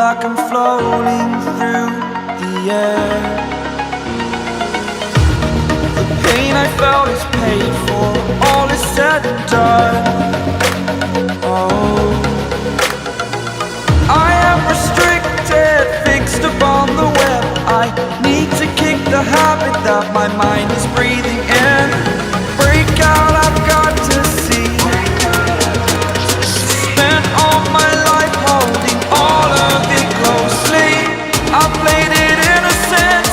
like I'm floating through the air. The pain I felt is paid for, all is said and done. Oh, I am restricted, fixed upon the web. I need to kick the habit that my mind is breathing in. Break out, I've got to see. Spent all my life holding all of it closely. I played it innocent,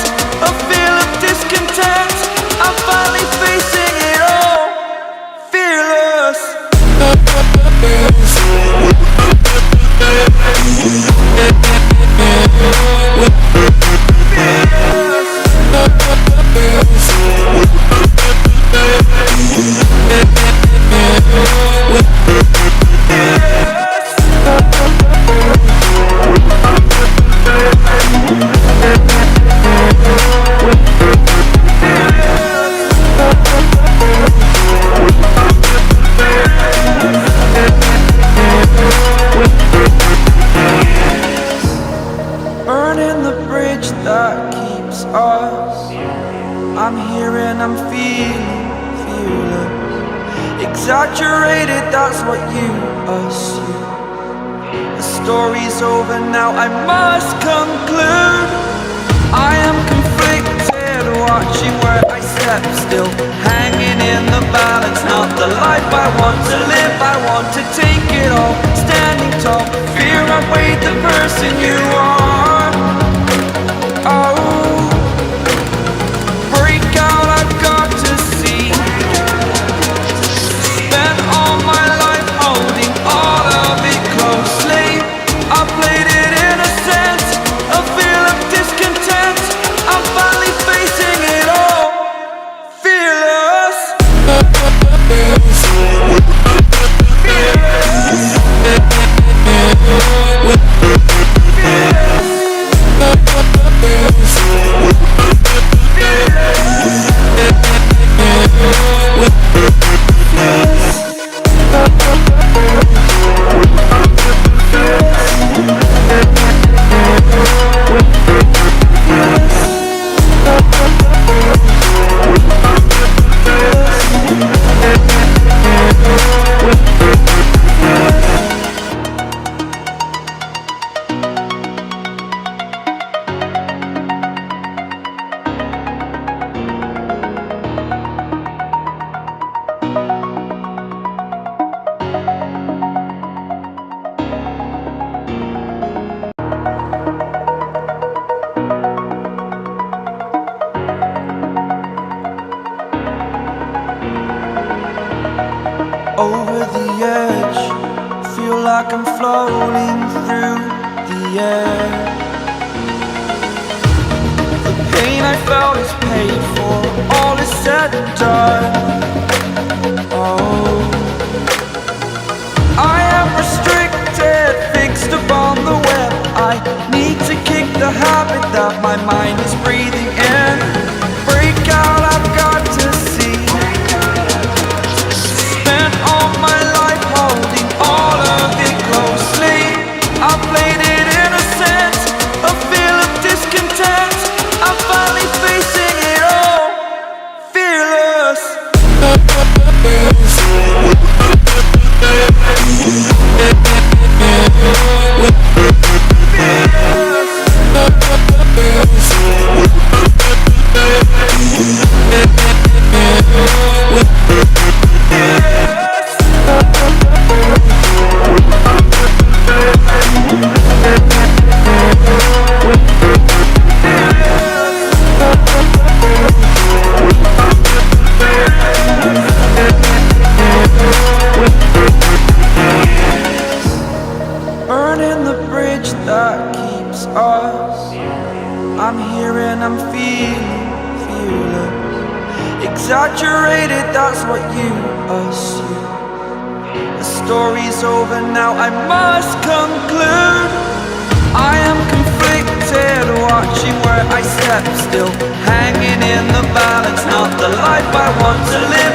a feel of discontent. I'm finally facing it all, fearless. Burning the bridge that keeps us. I'm here and I'm feeling fearless. Exaggerated, that's what you assume. The story's over now, I must conclude. I am conflicted, watching where I step still, hanging in the balance. Not the life I want to live, I want to take it all. Standing tall, fear I weighed the person you are. Oh, break out, I've got to see. Spent all my life holding all of it closely. I played it innocent, a feel of discontent. I'm finally facing it all, fearless. Over the edge, feel like I'm floating through the air. The pain I felt is paid for, all is said and done. Oh, I am restricted, fixed upon the web. I need to kick the habit that my mind is breathing in. Break out, I've got to see. Spent all my life holding all of it closely. I played it innocent, a feel of discontent. I'm finally facing it all, fearless. Burning the bridge that keeps us. I'm here and I'm feeling fearless. Exaggerated, that's what you assume. The story's over now, I must conclude. I am conflicted, watching where I step still, hanging in the balance. Not the life I want to live,